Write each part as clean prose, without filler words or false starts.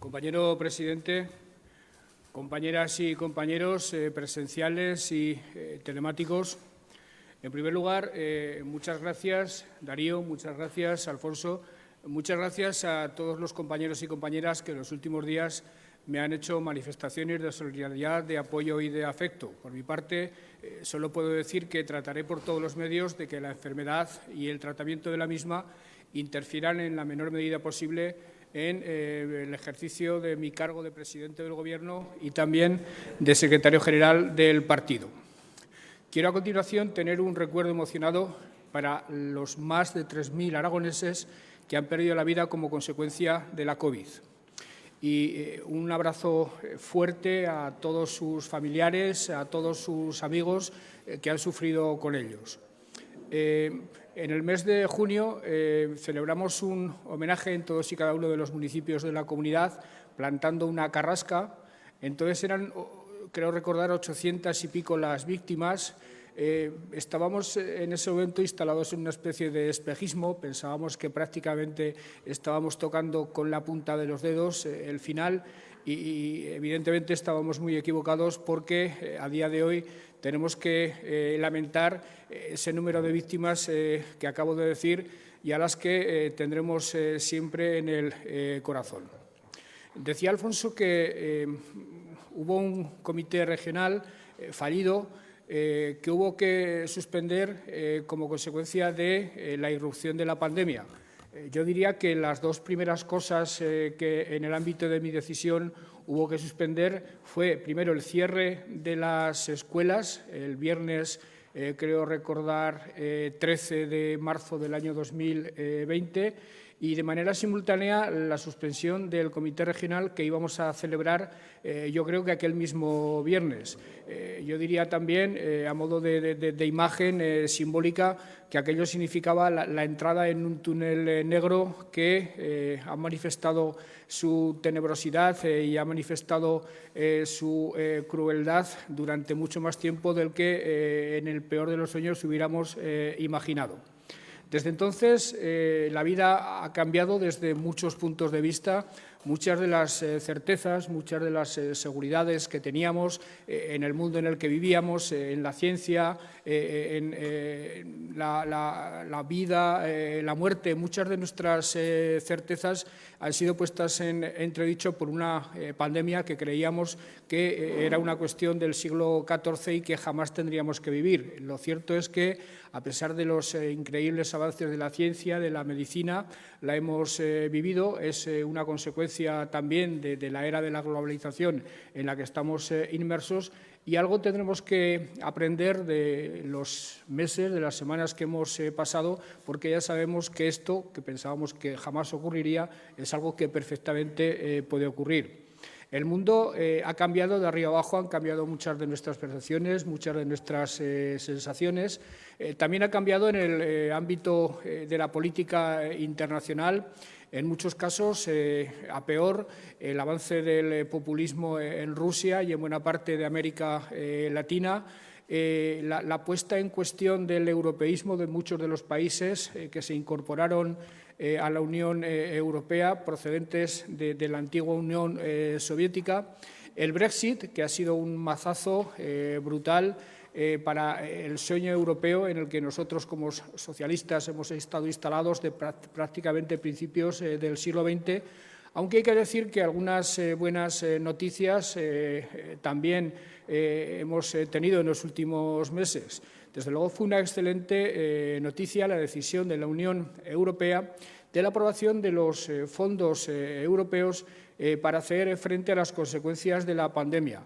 Compañero presidente, compañeras y compañeros presenciales y telemáticos, en primer lugar, muchas gracias, Darío, muchas gracias, Alfonso, muchas gracias a todos los compañeros y compañeras que en los últimos días me han hecho manifestaciones de solidaridad, de apoyo y de afecto. Por mi parte, solo puedo decir que trataré por todos los medios de que la enfermedad y el tratamiento de la misma interfieran en la menor medida posible en el ejercicio de mi cargo de presidente del Gobierno y también de secretario general del partido. Quiero a continuación tener un recuerdo emocionado para los más de 3.000 aragoneses que han perdido la vida como consecuencia de la COVID. Y un abrazo fuerte a todos sus familiares, a todos sus amigos que han sufrido con ellos. En el mes de junio celebramos un homenaje en todos y cada uno de los municipios de la comunidad, plantando una carrasca. Entonces eran, creo recordar, 800 y pico las víctimas. Estábamos en ese momento instalados en una especie de espejismo, pensábamos que prácticamente estábamos tocando con la punta de los dedos el final y evidentemente estábamos muy equivocados porque a día de hoy tenemos que lamentar ese número de víctimas que acabo de decir y a las que tendremos siempre en el corazón. Decía Alfonso que hubo un comité regional fallido que hubo que suspender como consecuencia de la irrupción de la pandemia. Yo diría que las dos primeras cosas que en el ámbito de mi decisión hubo que suspender fue, primero, el cierre de las escuelas. El viernes, creo recordar, 13 de marzo del año 2020, y de manera simultánea la suspensión del Comité Regional que íbamos a celebrar, yo creo que aquel mismo viernes. Yo diría también, a modo de imagen simbólica, que aquello significaba la entrada en un túnel negro que ha manifestado su tenebrosidad y ha manifestado su crueldad durante mucho más tiempo del que en el peor de los sueños hubiéramos imaginado. Desde entonces, la vida ha cambiado desde muchos puntos de vista. Muchas de las certezas, muchas de las seguridades que teníamos en el mundo en el que vivíamos, en la ciencia, en la vida, la muerte, muchas de nuestras certezas han sido puestas en entredicho por una pandemia que creíamos que era una cuestión del siglo XIV y que jamás tendríamos que vivir. Lo cierto es que, a pesar de los increíbles avances de la ciencia, de la medicina, la hemos vivido. Es una consecuencia también de la era de la globalización en la que estamos inmersos, y algo tendremos que aprender de los meses, de las semanas que hemos pasado, porque ya sabemos que esto, que pensábamos que jamás ocurriría, es algo que perfectamente puede ocurrir. El mundo ha cambiado de arriba abajo, han cambiado muchas de nuestras percepciones, muchas de nuestras sensaciones. También ha cambiado en el ámbito de la política internacional. En muchos casos, a peor, el avance del populismo en Rusia y en buena parte de América Latina, la puesta en cuestión del europeísmo de muchos de los países que se incorporaron a la Unión Europea, procedentes de la antigua Unión Soviética, el Brexit, que ha sido un mazazo brutal para el sueño europeo en el que nosotros como socialistas hemos estado instalados de prácticamente principios del siglo XX, aunque hay que decir que algunas buenas noticias también hemos tenido en los últimos meses. Desde luego fue una excelente noticia la decisión de la Unión Europea de la aprobación de los fondos europeos para hacer frente a las consecuencias de la pandemia.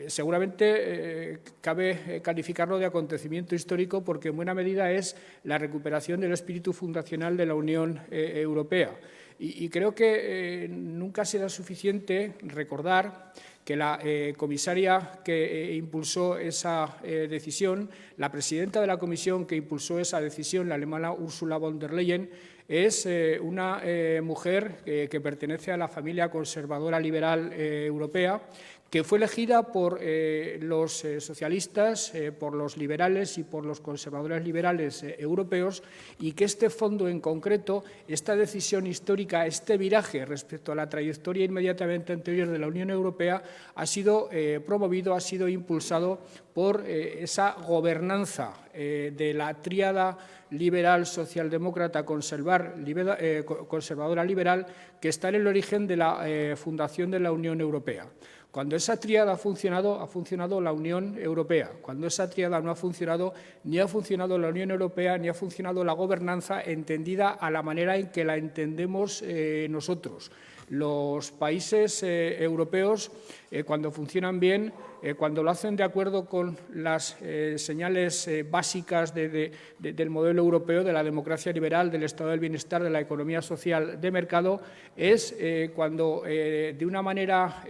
Seguramente cabe calificarlo de acontecimiento histórico porque en buena medida es la recuperación del espíritu fundacional de la Unión Europea. Y creo que nunca será suficiente recordar que la comisaria que impulsó esa decisión, la presidenta de la Comisión que impulsó esa decisión, la alemana Ursula von der Leyen, es una mujer que pertenece a la familia conservadora liberal europea, que fue elegida por los socialistas, por los liberales y por los conservadores liberales europeos, y que este fondo en concreto, esta decisión histórica, este viraje respecto a la trayectoria inmediatamente anterior de la Unión Europea, ha sido promovido, ha sido impulsado por esa gobernanza de la tríada liberal, socialdemócrata, conservadora liberal, que está en el origen de la fundación de la Unión Europea. Cuando esa tríada ha funcionado la Unión Europea. Cuando esa tríada no ha funcionado, ni ha funcionado la Unión Europea, ni ha funcionado la gobernanza entendida a la manera en que la entendemos nosotros. Los países europeos, cuando funcionan bien, cuando lo hacen de acuerdo con las señales básicas del modelo europeo, de la democracia liberal, del estado del bienestar, de la economía social de mercado, es cuando de una manera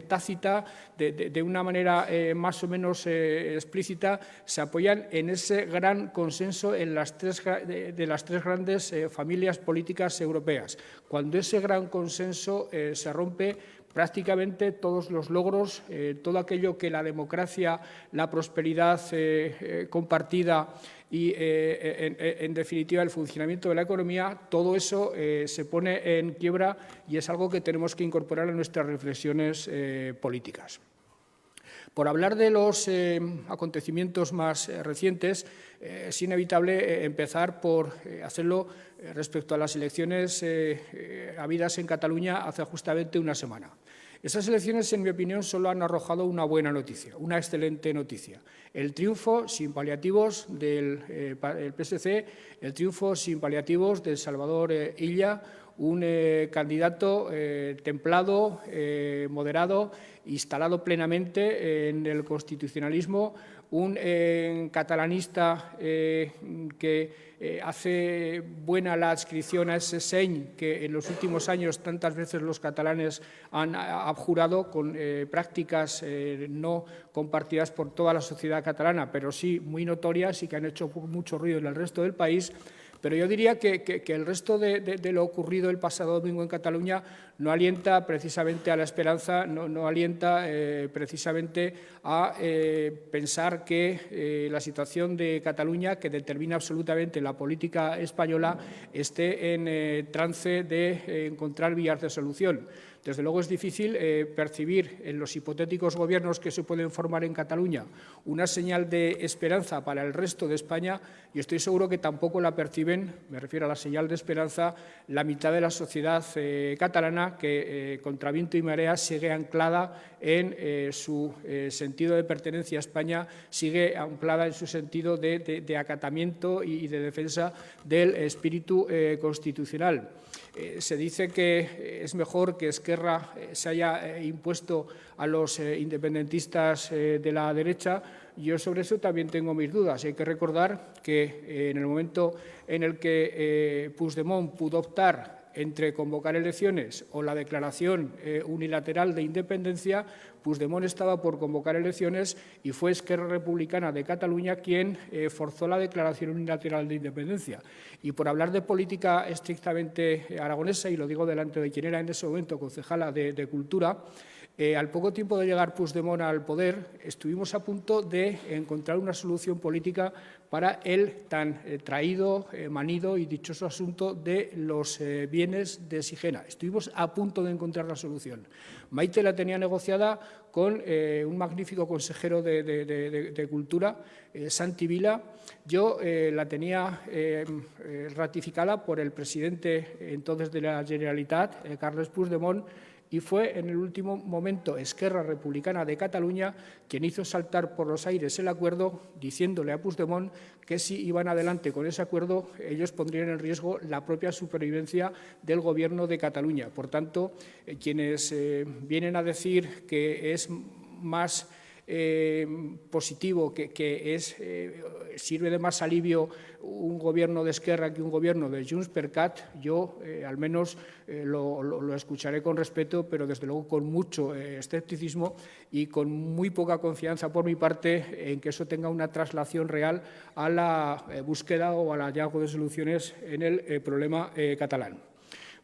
tácita, de una manera más o menos explícita, se apoyan en ese gran consenso de las tres grandes familias políticas europeas. Cuando ese gran consenso se rompe, prácticamente todos los logros, todo aquello que la democracia, la prosperidad compartida y, en definitiva, el funcionamiento de la economía, todo eso se pone en quiebra y es algo que tenemos que incorporar a nuestras reflexiones políticas. Por hablar de los acontecimientos más recientes, es inevitable empezar por hacerlo respecto a las elecciones habidas en Cataluña hace justamente una semana. Esas elecciones, en mi opinión, solo han arrojado una buena noticia, una excelente noticia. El triunfo sin paliativos del PSC, el triunfo sin paliativos de Salvador Illa, un candidato templado, moderado, instalado plenamente en el constitucionalismo, un catalanista que hace buena la adscripción a ese seny que en los últimos años tantas veces los catalanes han abjurado, con prácticas no compartidas por toda la sociedad catalana, pero sí muy notorias y que han hecho mucho ruido en el resto del país. Pero yo diría que el resto de lo ocurrido el pasado domingo en Cataluña no alienta precisamente a la esperanza, no alienta precisamente a pensar que la situación de Cataluña, que determina absolutamente la política española, esté en trance de encontrar vías de solución. Desde luego es difícil percibir en los hipotéticos gobiernos que se pueden formar en Cataluña una señal de esperanza para el resto de España, y estoy seguro que tampoco la perciben, me refiero a la señal de esperanza, la mitad de la sociedad catalana que contra viento y marea sigue anclada en su sentido de pertenencia a España, sigue anclada en su sentido de acatamiento y de defensa del espíritu constitucional. Se dice que es mejor que Esquerra se haya impuesto a los independentistas de la derecha. Yo sobre eso también tengo mis dudas. Hay que recordar que en el momento en el que Puigdemont pudo optar entre convocar elecciones o la declaración unilateral de independencia, Puigdemont estaba por convocar elecciones y fue Esquerra Republicana de Cataluña quien forzó la declaración unilateral de independencia. Y por hablar de política estrictamente aragonesa, y lo digo delante de quien era en ese momento concejala de Cultura, al poco tiempo de llegar Puigdemont al poder, estuvimos a punto de encontrar una solución política para el tan traído, manido y dichoso asunto de los bienes de Sigena. Estuvimos a punto de encontrar la solución. Maite la tenía negociada con un magnífico consejero de Cultura, Santi Vila. Yo la tenía ratificada por el presidente entonces de la Generalitat, Carles Puigdemont, y fue en el último momento Esquerra Republicana de Cataluña quien hizo saltar por los aires el acuerdo, diciéndole a Puigdemont que si iban adelante con ese acuerdo ellos pondrían en riesgo la propia supervivencia del Gobierno de Cataluña. Por tanto, quienes vienen a decir que es más positivo, que sirve de más alivio un gobierno de Esquerra que un gobierno de Junts per Cat, yo al menos lo escucharé con respeto, pero desde luego con mucho escepticismo y con muy poca confianza por mi parte en que eso tenga una traslación real a la búsqueda o al hallazgo de soluciones en el problema catalán.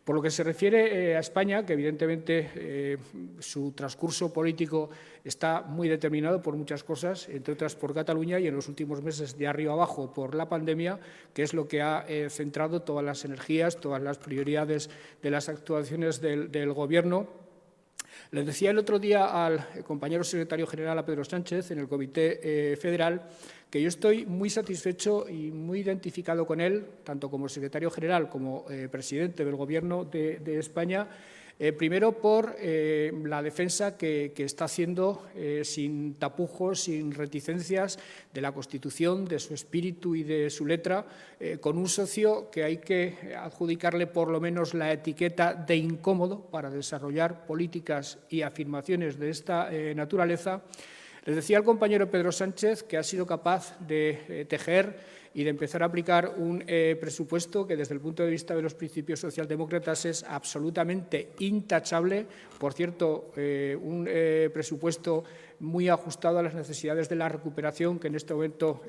Por lo que se refiere a España, que evidentemente su transcurso político está muy determinado por muchas cosas, entre otras por Cataluña y en los últimos meses de arriba abajo por la pandemia, que es lo que ha centrado todas las energías, todas las prioridades de las actuaciones del Gobierno. Les decía el otro día al compañero secretario general, a Pedro Sánchez, en el Comité Federal, que yo estoy muy satisfecho y muy identificado con él, tanto como secretario general como presidente del Gobierno de España, primero por la defensa que está haciendo sin tapujos, sin reticencias, de la Constitución, de su espíritu y de su letra, con un socio que hay que adjudicarle por lo menos la etiqueta de incómodo para desarrollar políticas y afirmaciones de esta naturaleza. Les decía al compañero Pedro Sánchez que ha sido capaz de tejer y de empezar a aplicar un presupuesto que desde el punto de vista de los principios socialdemócratas es absolutamente intachable. Por cierto, un presupuesto muy ajustado a las necesidades de la recuperación, que en este momento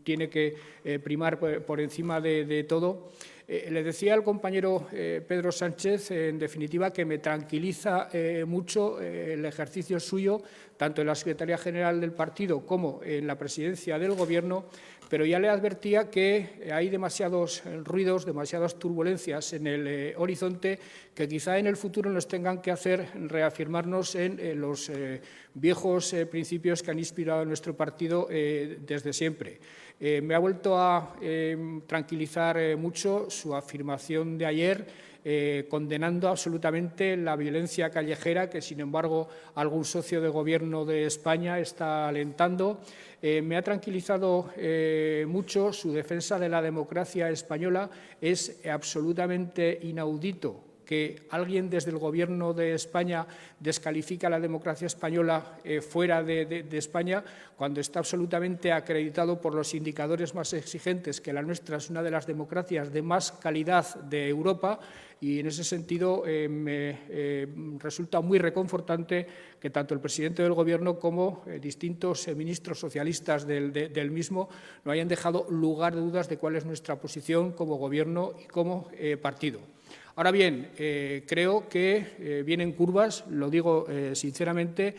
tiene que primar por encima de todo. Le decía al compañero Pedro Sánchez, en definitiva, que me tranquiliza mucho el ejercicio suyo, tanto en la Secretaría General del partido como en la presidencia del Gobierno, pero ya le advertía que hay demasiados ruidos, demasiadas turbulencias en el horizonte que quizá en el futuro nos tengan que hacer reafirmarnos en los viejos principios que han inspirado a nuestro partido desde siempre. Me ha vuelto a tranquilizar mucho su afirmación de ayer, condenando absolutamente la violencia callejera que, sin embargo, algún socio de Gobierno de España está alentando. Me ha tranquilizado mucho su defensa de la democracia española. Es absolutamente inaudito que alguien desde el Gobierno de España descalifica a la democracia española fuera de España, cuando está absolutamente acreditado por los indicadores más exigentes que la nuestra es una de las democracias de más calidad de Europa. Y en ese sentido me resulta muy reconfortante que tanto el presidente del Gobierno como distintos ministros socialistas del mismo no hayan dejado lugar de dudas de cuál es nuestra posición como Gobierno y como partido. Ahora bien, creo que vienen curvas, lo digo sinceramente,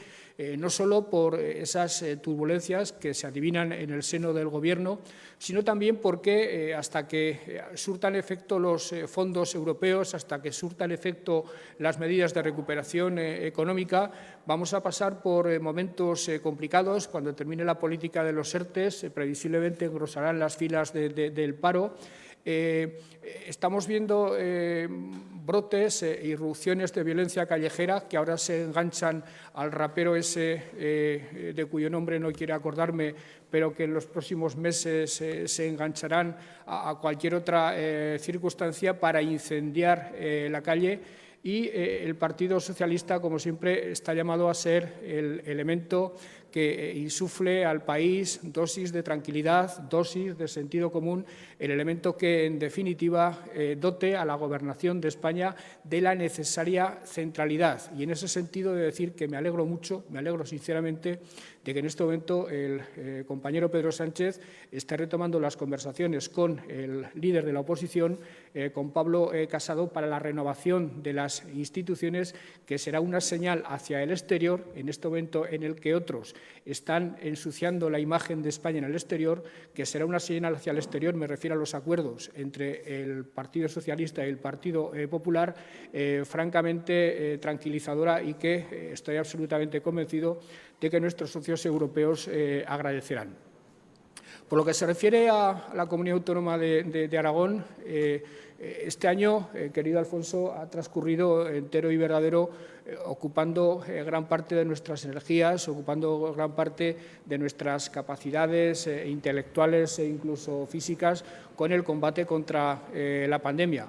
no solo por esas turbulencias que se adivinan en el seno del Gobierno, sino también porque hasta que surtan efecto los fondos europeos, hasta que surtan efecto las medidas de recuperación económica, vamos a pasar por momentos complicados. Cuando termine la política de los ERTE, previsiblemente engrosarán las filas del paro. Estamos viendo brotes e irrupciones de violencia callejera que ahora se enganchan al rapero ese de cuyo nombre no quiero acordarme, pero que en los próximos meses se engancharán a cualquier otra circunstancia para incendiar la calle. Y el Partido Socialista, como siempre, está llamado a ser el elemento que insufle al país dosis de tranquilidad, dosis de sentido común, el elemento que, en definitiva, dote a la gobernación de España de la necesaria centralidad. Y en ese sentido, de decir que me alegro mucho, me alegro sinceramente de que en este momento el compañero Pedro Sánchez esté retomando las conversaciones con el líder de la oposición, con Pablo Casado, para la renovación de las instituciones, que será una señal hacia el exterior, en este momento en el que otros están ensuciando la imagen de España en el exterior, que será una señal hacia el exterior, me refiero a los acuerdos entre el Partido Socialista y el Partido Popular, francamente tranquilizadora, y que estoy absolutamente convencido de que nuestros socios europeos agradecerán. Por lo que se refiere a la Comunidad Autónoma de Aragón, este año, querido Alfonso, ha transcurrido entero y verdadero ocupando gran parte de nuestras energías, ocupando gran parte de nuestras capacidades intelectuales e incluso físicas con el combate contra la pandemia.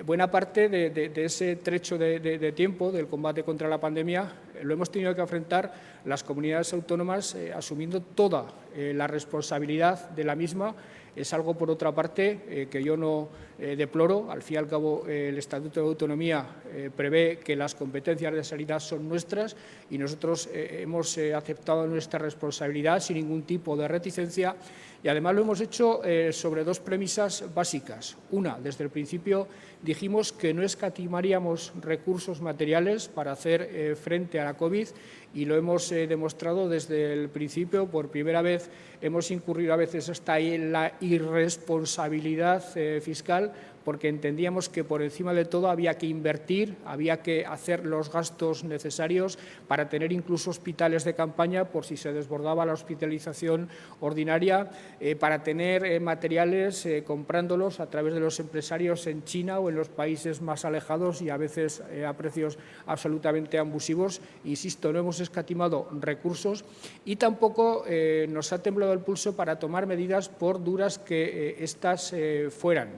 Buena parte de ese trecho de tiempo del combate contra la pandemia lo hemos tenido que afrontar las comunidades autónomas asumiendo toda la responsabilidad de la misma. Es algo, por otra parte, que yo no deploro. Al fin y al cabo, el Estatuto de Autonomía prevé que las competencias de sanidad son nuestras y nosotros hemos aceptado nuestra responsabilidad sin ningún tipo de reticencia y, además, lo hemos hecho sobre dos premisas básicas. Una, desde el principio dijimos que no escatimaríamos recursos materiales para hacer frente a la COVID y lo hemos demostrado desde el principio. Por primera vez hemos incurrido a veces hasta en la irresponsabilidad fiscal, porque entendíamos que por encima de todo había que invertir, había que hacer los gastos necesarios para tener incluso hospitales de campaña por si se desbordaba la hospitalización ordinaria, para tener materiales comprándolos a través de los empresarios en China o en los países más alejados y a veces a precios absolutamente abusivos. Insisto, no hemos escatimado recursos y tampoco nos ha temblado el pulso para tomar medidas por duras que éstas fueran.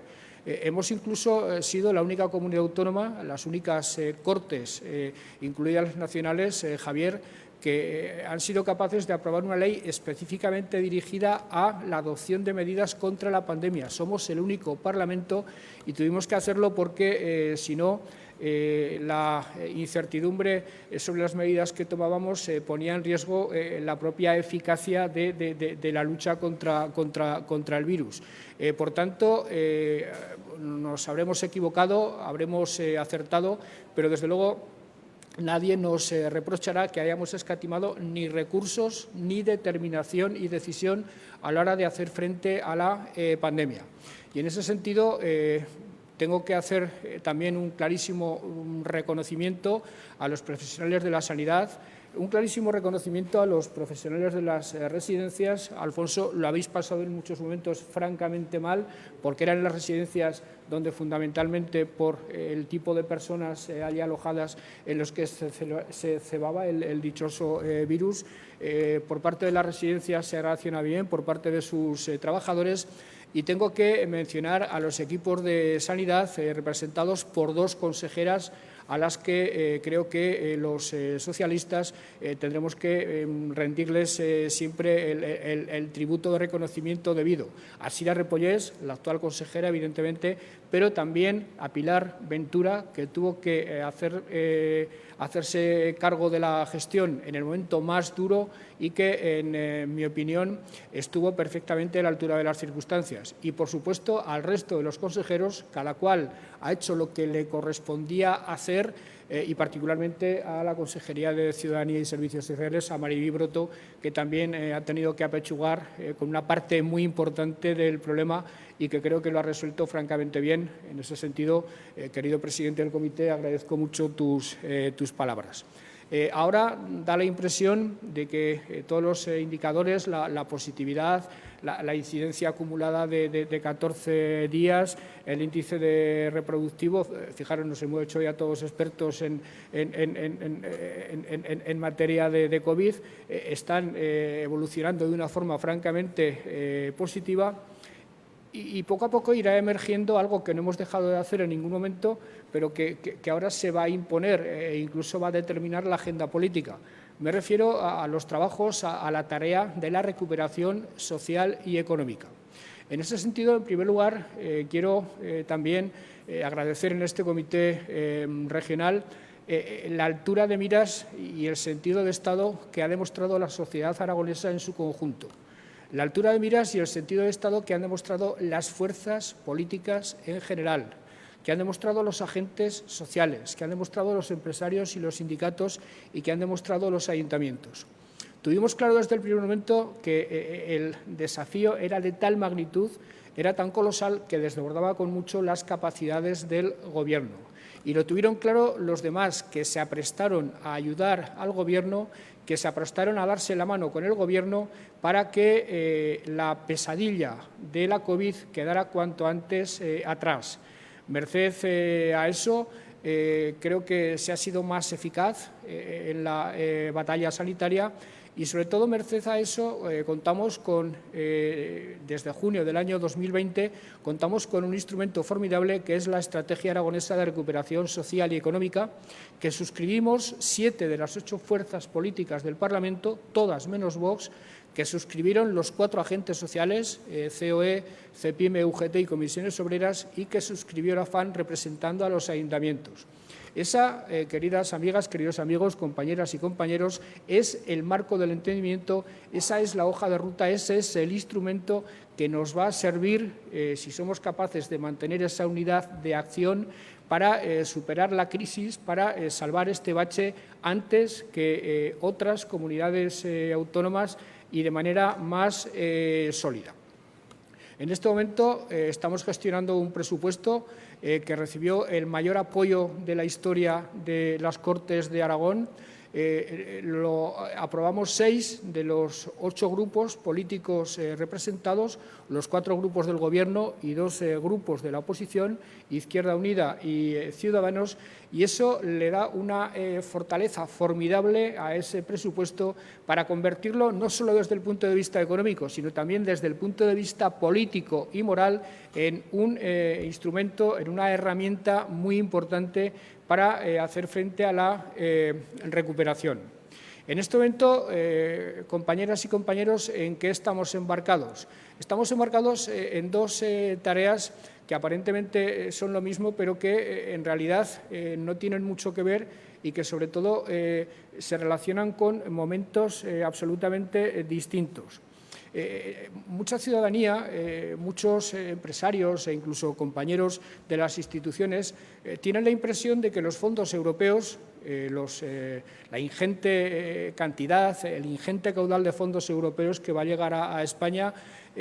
Hemos incluso sido la única comunidad autónoma, las únicas cortes, incluidas las nacionales, Javier, que han sido capaces de aprobar una ley específicamente dirigida a la adopción de medidas contra la pandemia. Somos el único Parlamento y tuvimos que hacerlo porque, si no, la incertidumbre sobre las medidas que tomábamos ponía en riesgo la propia eficacia de la lucha contra el virus. Por tanto, nos habremos equivocado, habremos acertado, pero desde luego nadie nos reprochará que hayamos escatimado ni recursos, ni determinación y decisión a la hora de hacer frente a la pandemia. Y en ese sentido, tengo que hacer también un clarísimo reconocimiento a los profesionales de la sanidad, un clarísimo reconocimiento a los profesionales de las residencias. Alfonso, lo habéis pasado en muchos momentos francamente mal, porque eran las residencias donde fundamentalmente por el tipo de personas allí alojadas en los que se cebaba el dichoso virus. Por parte de las residencias se reacciona bien, por parte de sus trabajadores. Y tengo que mencionar a los equipos de sanidad representados por dos consejeras a las que creo que los socialistas tendremos que rendirles siempre el tributo de reconocimiento debido. A Sira Repollés, la actual consejera, evidentemente, pero también a Pilar Ventura, que tuvo que hacerse cargo de la gestión en el momento más duro y que, en mi opinión, estuvo perfectamente a la altura de las circunstancias. Y, por supuesto, al resto de los consejeros, cada cual ha hecho lo que le correspondía hacer, y particularmente a la Consejería de Ciudadanía y Servicios Sociales, a Mariví Broto, que también ha tenido que apechugar con una parte muy importante del problema y que creo que lo ha resuelto francamente bien. En ese sentido, querido presidente del comité, agradezco mucho tus palabras. Ahora da la impresión de que todos los indicadores, la positividad, la incidencia acumulada de 14 días, el índice de reproductivo, fijaros, nos hemos hecho ya todos expertos en materia de COVID, están evolucionando de una forma francamente positiva. Y poco a poco irá emergiendo algo que no hemos dejado de hacer en ningún momento, pero que ahora se va a imponer e incluso va a determinar la agenda política. Me refiero a los trabajos, a la tarea de la recuperación social y económica. En ese sentido, en primer lugar, quiero también agradecer en este comité regional la altura de miras y el sentido de Estado que ha demostrado la sociedad aragonesa en su conjunto. La altura de miras y el sentido de Estado que han demostrado las fuerzas políticas en general, que han demostrado los agentes sociales, que han demostrado los empresarios y los sindicatos y que han demostrado los ayuntamientos. Tuvimos claro desde el primer momento que el desafío era de tal magnitud, era tan colosal, que desbordaba con mucho las capacidades del Gobierno. Y lo tuvieron claro los demás, que se aprestaron a ayudar al Gobierno, que se aprestaron a darse la mano con el Gobierno para que la pesadilla de la COVID quedara cuanto antes atrás. Merced a eso, creo que se ha sido más eficaz en la batalla sanitaria y, sobre todo, merced a eso, contamos con, desde junio del año 2020, contamos con un instrumento formidable que es la Estrategia Aragonesa de Recuperación Social y Económica, que suscribimos 7 de las 8 fuerzas políticas del Parlamento, todas menos Vox, que suscribieron los 4 agentes sociales, COE, CEPIME, UGT y Comisiones Obreras, y que suscribió la FAN representando a los ayuntamientos. Esa, queridas amigas, queridos amigos, compañeras y compañeros, es el marco del entendimiento, esa es la hoja de ruta, ese es el instrumento que nos va a servir, si somos capaces de mantener esa unidad de acción, para superar la crisis, para salvar este bache antes que otras comunidades autónomas y de manera más sólida. En este momento estamos gestionando un presupuesto que recibió el mayor apoyo de la historia de las Cortes de Aragón. Lo aprobamos 6 de los 8 grupos políticos representados, los 4 grupos del Gobierno y 2 grupos de la oposición, Izquierda Unida y Ciudadanos, y eso le da una fortaleza formidable a ese presupuesto para convertirlo no solo desde el punto de vista económico, sino también desde el punto de vista político y moral en un instrumento, en una herramienta muy importante para hacer frente a la recuperación. En este momento, compañeras y compañeros, ¿en qué estamos embarcados? Estamos embarcados en 2 tareas que aparentemente son lo mismo, pero que en realidad no tienen mucho que ver y que, sobre todo, se relacionan con momentos absolutamente distintos. Mucha ciudadanía, muchos empresarios e incluso compañeros de las instituciones tienen la impresión de que los fondos europeos, la ingente cantidad, el ingente caudal de fondos europeos que va a llegar a España,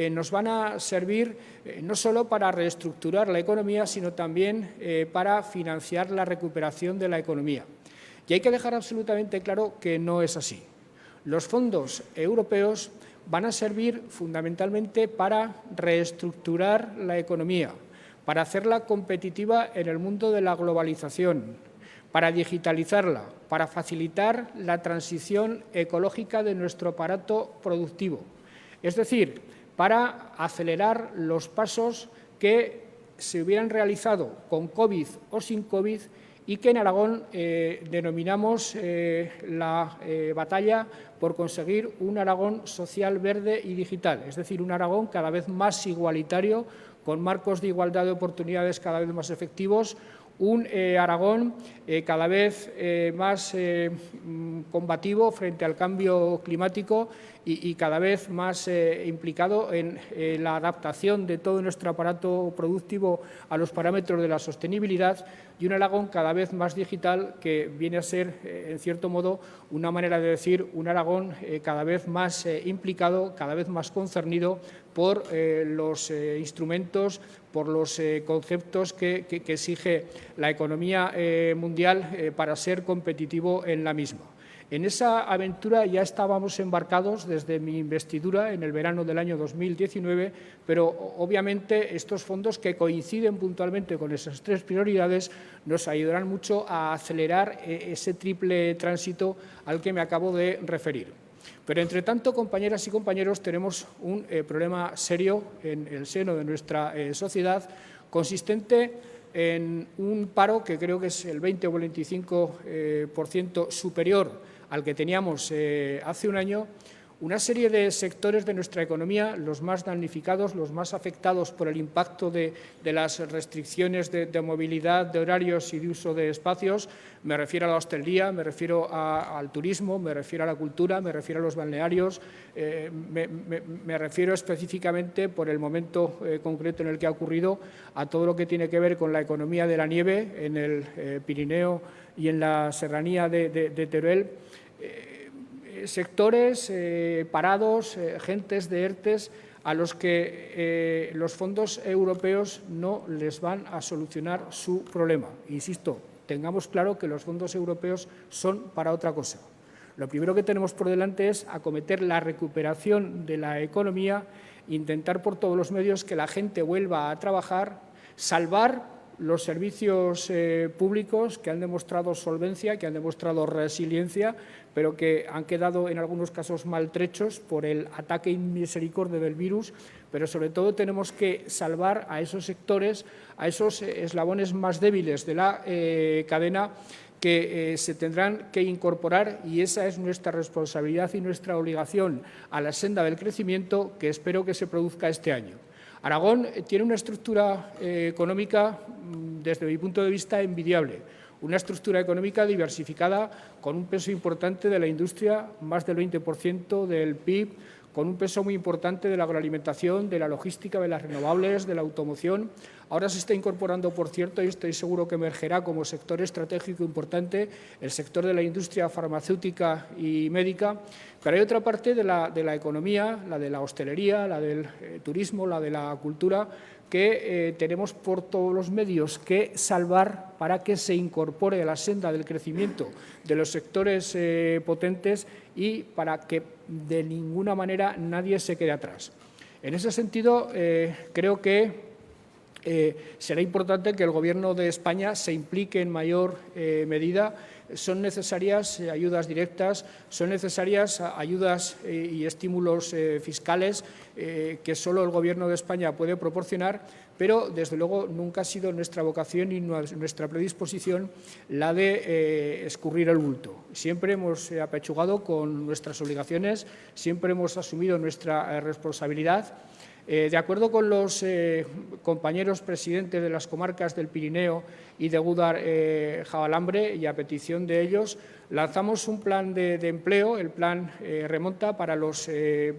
nos van a servir no solo para reestructurar la economía, sino también para financiar la recuperación de la economía. Y hay que dejar absolutamente claro que no es así. Los fondos europeos van a servir fundamentalmente para reestructurar la economía, para hacerla competitiva en el mundo de la globalización, para digitalizarla, para facilitar la transición ecológica de nuestro aparato productivo. Es decir, para acelerar los pasos que se hubieran realizado con COVID o sin COVID y que en Aragón denominamos la batalla por conseguir un Aragón social, verde y digital, es decir, un Aragón cada vez más igualitario, con marcos de igualdad de oportunidades cada vez más efectivos, un Aragón cada vez más combativo frente al cambio climático y cada vez más implicado en la adaptación de todo nuestro aparato productivo a los parámetros de la sostenibilidad, y un Aragón cada vez más digital, que viene a ser, en cierto modo, una manera de decir un Aragón cada vez más implicado, cada vez más concernido por los instrumentos, por los conceptos que exige la economía mundial para ser competitivo en la misma. En esa aventura ya estábamos embarcados desde mi investidura en el verano del año 2019, pero obviamente estos fondos, que coinciden puntualmente con esas 3 prioridades, nos ayudarán mucho a acelerar ese triple tránsito al que me acabo de referir. Pero, entre tanto, compañeras y compañeros, tenemos un problema serio en el seno de nuestra sociedad, consistente en un paro que creo que es el 20 o el 25% superior al que teníamos hace un año, una serie de sectores de nuestra economía, los más damnificados, los más afectados por el impacto de las restricciones de movilidad, de horarios y de uso de espacios. Me refiero a la hostelería, me refiero al turismo, me refiero a la cultura, me refiero a los balnearios, me refiero específicamente, por el momento concreto en el que ha ocurrido, a todo lo que tiene que ver con la economía de la nieve en el Pirineo y en la serranía de Teruel. Sectores parados, gentes de ERTES, a los que los fondos europeos no les van a solucionar su problema. Insisto, tengamos claro que los fondos europeos son para otra cosa. Lo primero que tenemos por delante es acometer la recuperación de la economía, intentar por todos los medios que la gente vuelva a trabajar, salvar los servicios públicos, que han demostrado solvencia, que han demostrado resiliencia, pero que han quedado en algunos casos maltrechos por el ataque inmisericordia del virus, pero sobre todo tenemos que salvar a esos sectores, a esos eslabones más débiles de la cadena que se tendrán que incorporar, y esa es nuestra responsabilidad y nuestra obligación a la senda del crecimiento que espero que se produzca este año. Aragón tiene una estructura económica, desde mi punto de vista, envidiable. Una estructura económica diversificada con un peso importante de la industria, más del 20% del PIB, con un peso muy importante de la agroalimentación, de la logística, de las renovables, de la automoción. Ahora se está incorporando, por cierto, y estoy seguro que emergerá como sector estratégico importante, el sector de la industria farmacéutica y médica. Pero hay otra parte de la economía, la de la hostelería, la del turismo, la de la cultura, que tenemos por todos los medios que salvar para que se incorpore a la senda del crecimiento de los sectores potentes y para que de ninguna manera nadie se quede atrás. En ese sentido, creo que será importante que el Gobierno de España se implique en mayor medida. Son necesarias ayudas directas, son necesarias ayudas y estímulos fiscales que solo el Gobierno de España puede proporcionar, pero desde luego nunca ha sido nuestra vocación y nuestra predisposición la de escurrir el bulto. Siempre hemos apechugado con nuestras obligaciones, siempre hemos asumido nuestra responsabilidad. De acuerdo con los compañeros presidentes de las comarcas del Pirineo y de Gúdar-Jabalambre, y a petición de ellos, lanzamos un plan de empleo, el plan Remonta, para los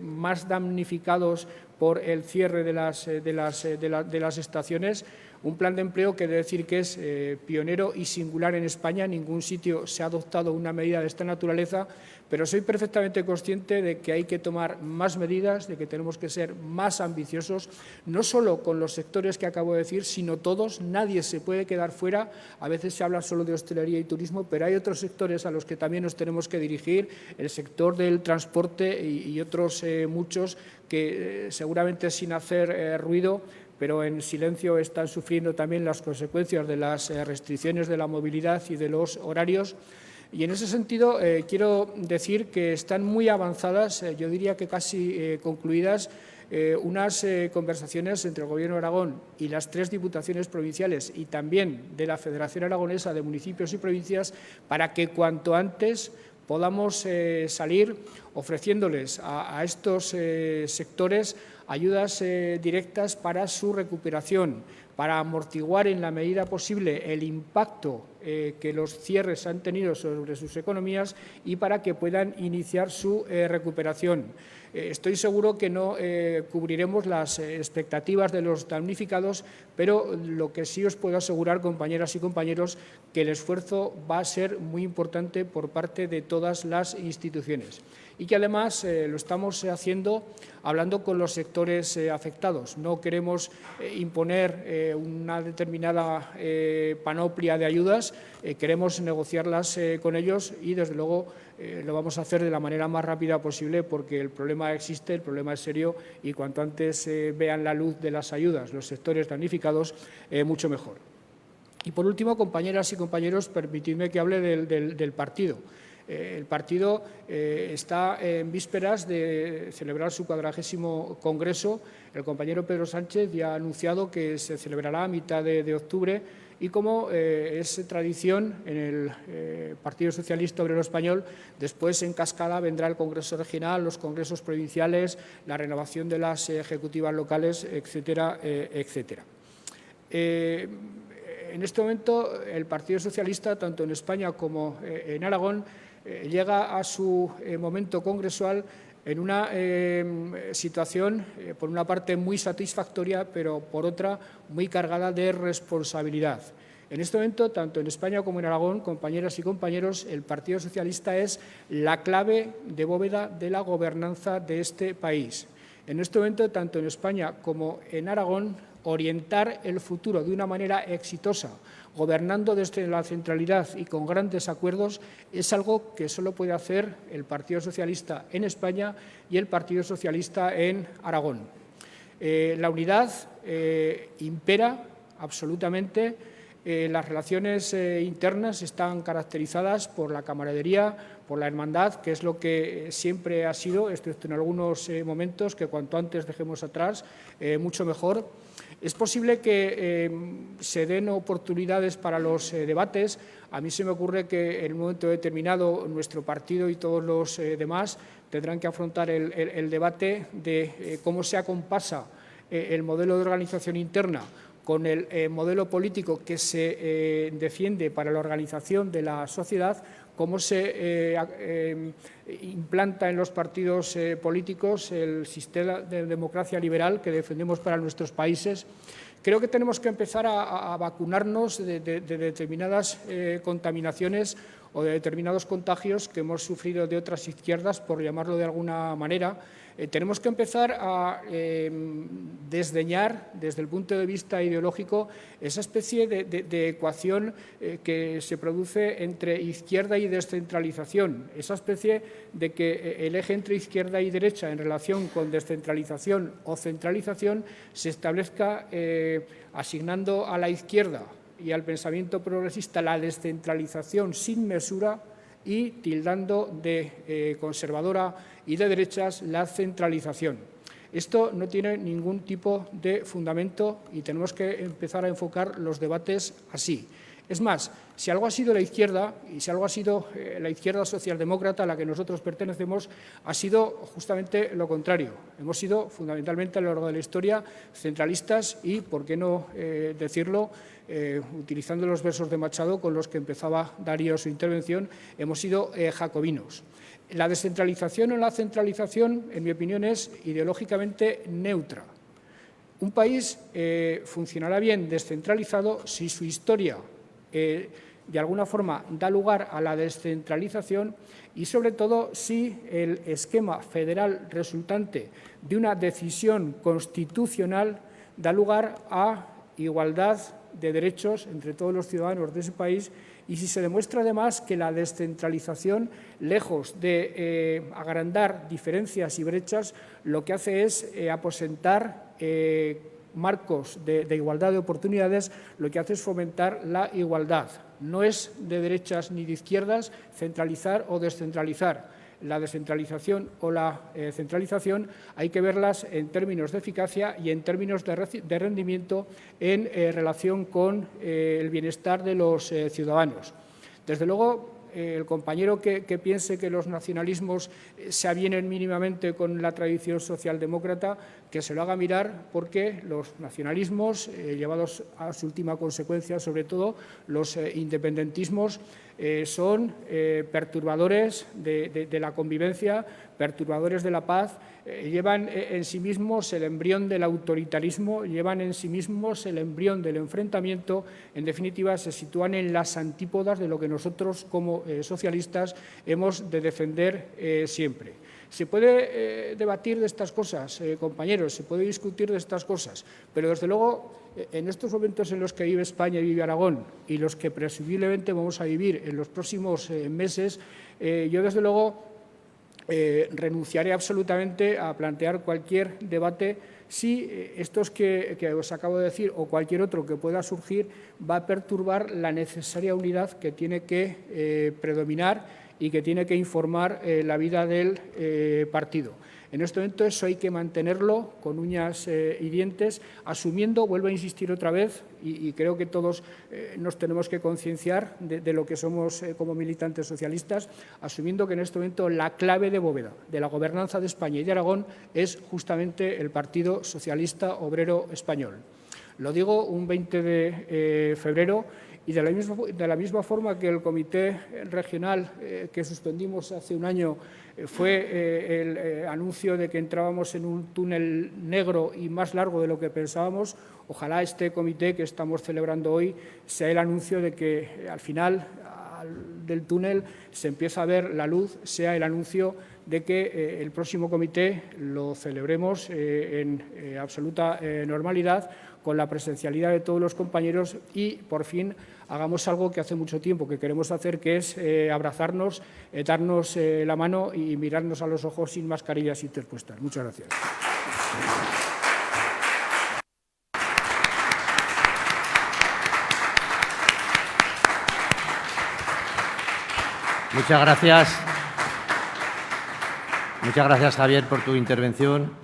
más damnificados por el cierre de las estaciones. Un plan de empleo que he de decir que es pionero y singular en España. En ningún sitio se ha adoptado una medida de esta naturaleza, pero soy perfectamente consciente de que hay que tomar más medidas, de que tenemos que ser más ambiciosos, no solo con los sectores que acabo de decir, sino todos. Nadie se puede quedar fuera. A veces se habla solo de hostelería y turismo, pero hay otros sectores a los que también nos tenemos que dirigir, el sector del transporte y otros muchos que seguramente sin hacer ruido, pero en silencio están sufriendo también las consecuencias de las restricciones de la movilidad y de los horarios. Y en ese sentido quiero decir que están muy avanzadas, yo diría que casi concluidas, unas conversaciones entre el Gobierno de Aragón y las 3 diputaciones provinciales y también de la Federación Aragonesa de Municipios y Provincias para que cuanto antes podamos salir ofreciéndoles a estos sectores ayudas directas para su recuperación, para amortiguar en la medida posible el impacto que los cierres han tenido sobre sus economías y para que puedan iniciar su recuperación. Estoy seguro que no cubriremos las expectativas de los damnificados, pero lo que sí os puedo asegurar, compañeras y compañeros, que el esfuerzo va a ser muy importante por parte de todas las instituciones y que además lo estamos haciendo hablando con los sectores afectados. No queremos imponer una determinada panoplia de ayudas, queremos negociarlas con ellos y, desde luego, lo vamos a hacer de la manera más rápida posible porque el problema existe, el problema es serio y cuanto antes vean la luz de las ayudas los sectores damnificados, mucho mejor. Y, por último, compañeras y compañeros, permitidme que hable del partido. El partido está en vísperas de celebrar su 40º congreso. El compañero Pedro Sánchez ya ha anunciado que se celebrará a mitad de octubre y, como es tradición en el Partido Socialista Obrero Español, después en cascada vendrá el Congreso Regional, los congresos provinciales, la renovación de las ejecutivas locales, etcétera, etcétera. En este momento el Partido Socialista, tanto en España como en Aragón, llega a su momento congresual en una situación, por una parte, muy satisfactoria, pero por otra, muy cargada de responsabilidad. En este momento, tanto en España como en Aragón, compañeras y compañeros, el Partido Socialista es la clave de bóveda de la gobernanza de este país. En este momento, tanto en España como en Aragón, orientar el futuro de una manera exitosa, gobernando desde la centralidad y con grandes acuerdos, es algo que solo puede hacer el Partido Socialista en España y el Partido Socialista en Aragón. La unidad impera absolutamente. las relaciones internas están caracterizadas por la camaradería, por la hermandad, que es lo que siempre ha sido, excepto en algunos momentos que cuanto antes dejemos atrás, mucho mejor. Es posible que se den oportunidades para los debates. A mí se me ocurre que en un momento determinado nuestro partido y todos los demás tendrán que afrontar el debate de cómo se acompasa el modelo de organización interna con el modelo político que se defiende para la organización de la sociedad, cómo se implanta en los partidos políticos el sistema de democracia liberal que defendemos para nuestros países. Creo que tenemos que empezar a vacunarnos de determinadas contaminaciones o de determinados contagios que hemos sufrido de otras izquierdas, por llamarlo de alguna manera. Tenemos que empezar a desdeñar, desde el punto de vista ideológico, esa especie de ecuación que se produce entre izquierda y descentralización, esa especie de que el eje entre izquierda y derecha en relación con descentralización o centralización se establezca asignando a la izquierda y al pensamiento progresista la descentralización sin mesura y tildando de conservadora y de derechas la centralización. Esto no tiene ningún tipo de fundamento y tenemos que empezar a enfocar los debates así. Es más, si algo ha sido la izquierda, y si algo ha sido la izquierda socialdemócrata a la que nosotros pertenecemos, ha sido justamente lo contrario. Hemos sido fundamentalmente a lo largo de la historia centralistas y, por qué no decirlo, utilizando los versos de Machado con los que empezaba Darío su intervención, hemos sido jacobinos. La descentralización o la centralización, en mi opinión, es ideológicamente neutra. Un país funcionará bien descentralizado si su historia de alguna forma da lugar a la descentralización y, sobre todo, si el esquema federal resultante de una decisión constitucional da lugar a igualdad de derechos entre todos los ciudadanos de ese país y si se demuestra además que la descentralización, lejos de agrandar diferencias y brechas, lo que hace es aposentar marcos de igualdad de oportunidades, lo que hace es fomentar la igualdad. No es de derechas ni de izquierdas centralizar o descentralizar. La descentralización o la centralización hay que verlas en términos de eficacia y en términos de rendimiento en relación con el bienestar de los ciudadanos. Desde luego, el compañero que piense que los nacionalismos se avienen mínimamente con la tradición socialdemócrata, que se lo haga mirar, porque los nacionalismos, llevados a su última consecuencia, sobre todo los independentismos, son perturbadores de la convivencia, perturbadores de la paz, llevan en sí mismos el embrión del autoritarismo, llevan en sí mismos el embrión del enfrentamiento, en definitiva se sitúan en las antípodas de lo que nosotros como socialistas hemos de defender siempre. Se puede debatir de estas cosas, compañeros, se puede discutir de estas cosas, pero desde luego en estos momentos en los que vive España y vive Aragón y los que presumiblemente vamos a vivir en los próximos meses, yo desde luego renunciaré absolutamente a plantear cualquier debate si estos que os acabo de decir o cualquier otro que pueda surgir va a perturbar la necesaria unidad que tiene que predominar y que tiene que informar la vida del partido. En este momento eso hay que mantenerlo con uñas y dientes, asumiendo, vuelvo a insistir otra vez, y creo que todos nos tenemos que concienciar de lo que somos como militantes socialistas, asumiendo que en este momento la clave de bóveda de la gobernanza de España y de Aragón es justamente el Partido Socialista Obrero Español. Lo digo un 20 de febrero y de la misma forma que el Comité Regional que suspendimos hace un año fue el anuncio de que entrábamos en un túnel negro y más largo de lo que pensábamos, ojalá este comité que estamos celebrando hoy sea el anuncio de que al final del túnel se empieza a ver la luz, sea el anuncio de que el próximo comité lo celebremos en absoluta normalidad, con la presencialidad de todos los compañeros y, por fin, hagamos algo que hace mucho tiempo que queremos hacer, que es abrazarnos, darnos la mano y mirarnos a los ojos sin mascarillas interpuestas. Muchas gracias. Muchas gracias. Muchas gracias, Javier, por tu intervención.